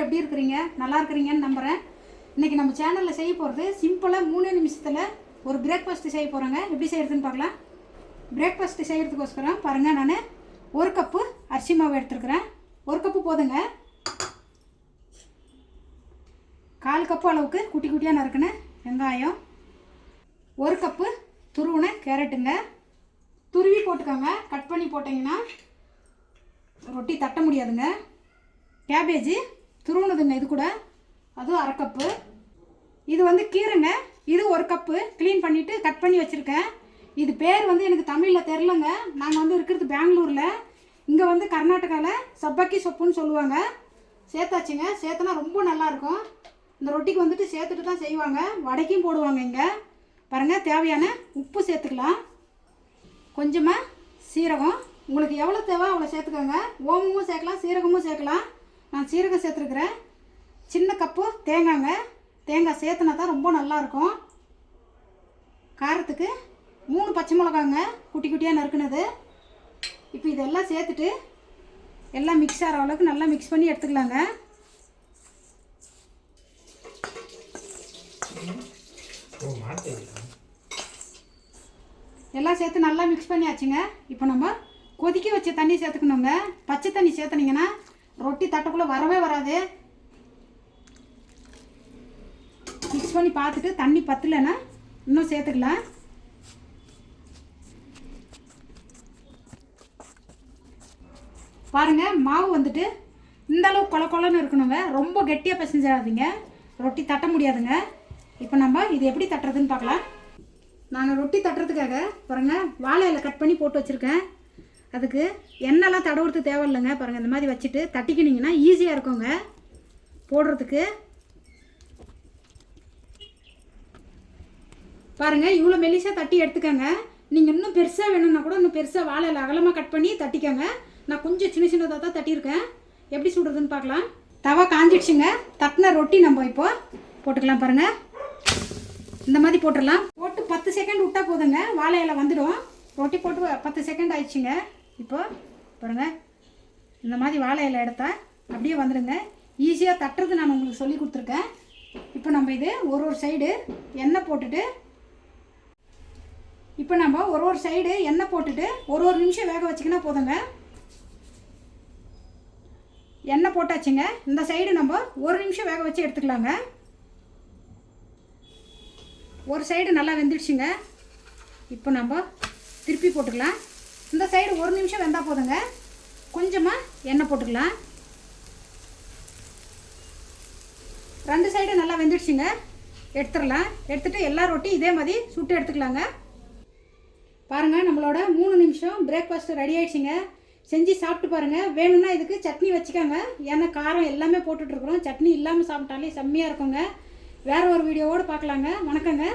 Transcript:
எப்படி இருக்கிறீங்க? நல்லா இருக்கிறீங்கன்னு நம்புகிறேன். இன்றைக்கி நம்ம சேனலில் செய்ய போகிறது சிம்பிளாக 3 நிமிஷத்தில் ஒரு பிரேக்ஃபாஸ்ட்டு செய்ய போகிறோங்க. எப்படி செய்கிறதுன்னு பார்க்கலாம். பிரேக்ஃபாஸ்ட்டு செய்கிறதுக்கோஸ்கரம் பாருங்கள், நான் 1 கப்பு அரிசி மாவு எடுத்துருக்குறேன். 1 கப்பு போதுங்க. 1/4 கப்பு அளவுக்கு குட்டி குட்டியாக நறுக்குன வெங்காயம், 1 கப்பு துருவின கேரட்டுங்க. துருவி போட்டுக்கோங்க, கட் பண்ணி போட்டிங்கன்னா ரொட்டி தட்ட முடியாதுங்க. கேபேஜி துருவுனதுங்க, இது கூட அதுவும் 1/2 கப்பு. இது வந்து கீரைங்க, இது 1 கப்பு க்ளீன் பண்ணிவிட்டு கட் பண்ணி வச்சுருக்கேன். இது பேர் வந்து எனக்கு தமிழில் தெரிலங்க. நாங்கள் வந்து இருக்கிறது பெங்களூரில், இங்கே வந்து கர்நாடகாவில் சப்பக்கி சொப்புன்னு சொல்லுவாங்க. சேர்த்தாச்சுங்க, சேர்த்துனா ரொம்ப நல்லாயிருக்கும். இந்த ரொட்டிக்கு வந்துட்டு சேர்த்துட்டு தான் செய்வாங்க, வடைக்கும் போடுவாங்க. இங்கே பாருங்கள், தேவையான உப்பு சேர்த்துக்கலாம், கொஞ்சமாக சீரகம், உங்களுக்கு எவ்வளோ தேவை அவ்வளோ சேர்த்துக்கோங்க. ஓமமும் சேர்க்கலாம், சீரகமும் சேர்க்கலாம். நான் சீரகம் சேர்த்துருக்குறேன். சின்ன கப்பு தேங்காய்ங்க, தேங்காய் சேர்த்துனா தான் ரொம்ப நல்லாயிருக்கும். காரத்துக்கு 3 பச்சை மிளகாங்க, குட்டி குட்டியாக நறுக்குனது. இப்போ இதெல்லாம் சேர்த்துட்டு எல்லாம் மிக்ஸ் ஆகிற அளவுக்கு நல்லா மிக்ஸ் பண்ணி எடுத்துக்கலாங்க. எல்லாம் சேர்த்து நல்லா மிக்ஸ் பண்ணியாச்சுங்க. இப்போ நம்ம கொதிக்க வச்ச தண்ணி சேர்த்துக்கணுங்க. பச்சை தண்ணி சேர்த்துனீங்கன்னா ரொட்டி தட்டுக்குள்ளே வரவே வராது. மிக்ஸ் பண்ணி பார்த்துட்டு தண்ணி பத்தலைன்னா இன்னும் சேர்த்துக்கலாம். பாருங்கள், மாவு வந்துட்டு இந்தளவு கொல கொலன்னு இருக்கணுங்க. ரொம்ப கெட்டியாக பிசைஞ்சிடாதீங்க, ரொட்டி தட்ட முடியாதுங்க. இப்போ நம்ம இது எப்படி தட்டுறதுன்னு பார்க்கலாம். நாங்கள் ரொட்டி தட்டுறதுக்காக பாருங்கள், வாழை இலை கட் பண்ணி போட்டு வச்சுருக்கேன். அதுக்கு எண்ணெய்லாம் தடவுறதுக்கு தேவையில்லைங்க. பாருங்கள், இந்த மாதிரி வச்சுட்டு தட்டிக்கினீங்கன்னா ஈஸியாக இருக்குங்க போடுறதுக்கு. பாருங்கள், இவ்வளோ மெலிசாக தட்டி எடுத்துக்கோங்க. நீங்கள் இன்னும் பெருசாக வேணும்னா கூட இன்னும் பெருசாக வாழை இலை அகலமாக கட் பண்ணி தட்டிக்கோங்க. நான் கொஞ்சம் சின்ன சின்னதாக தான் தட்டியிருக்கேன். எப்படி சுடுறதுன்னு பார்க்கலாம். தவா காஞ்சிடுச்சுங்க. தட்டின ரொட்டி நம்ம இப்போ போட்டுக்கலாம். பாருங்கள், இந்த மாதிரி போட்டுடலாம். போட்டு 10 செகண்ட் விட்டால் போதுங்க, வாழை இலை வந்துடும். ரொட்டி போட்டு 10 செகண்ட் ஆயிடுச்சுங்க. இப்போ பாருங்கள், இந்த மாதிரி வாழை இலை எடுத்தால் அப்படியே வந்துடுங்க. ஈஸியாக தட்டுறது நான் உங்களுக்கு சொல்லி கொடுத்துருக்கேன். இப்போ நம்ம இது ஒரு சைடு எண்ணெய் போட்டுட்டு, இப்போ நம்ம ஒரு சைடு எண்ணெய் போட்டுட்டு ஒரு நிமிஷம் வேக வச்சுக்கினா போதுங்க. எண்ணெய் போட்டாச்சுங்க. இந்த சைடு நம்ம 1 நிமிஷம் வேக வச்சு எடுத்துக்கலாங்க. ஒரு சைடு நல்லா வெந்துடுச்சுங்க. இப்போ நம்ம திருப்பி போட்டுக்கலாம். இந்த சைடு 1 நிமிஷம் வெந்தால் போதுங்க. கொஞ்சமாக எண்ணெய் போட்டுக்கலாம். 2 சைடு நல்லா வெந்துடுச்சுங்க. எடுத்துடலாம். எடுத்துகிட்டு எல்லா ரொட்டி இதே மாதிரி சுட்டு எடுத்துக்கலாங்க. பாருங்கள், நம்மளோட 3 நிமிஷம் பிரேக்ஃபாஸ்ட் ரெடி ஆகிடுச்சிங்க. செஞ்சு சாப்பிட்டு பாருங்கள். வேணும்னா இதுக்கு சட்னி வச்சுக்கோங்க. ஏன்னா காரம் எல்லாமே போட்டுட்ருக்குறோம். சட்னி இல்லாமல் சாப்பிட்டாலே செம்மையாக இருக்குங்க. வேறு ஒரு வீடியோவோடு பார்க்கலாங்க. வணக்கங்க.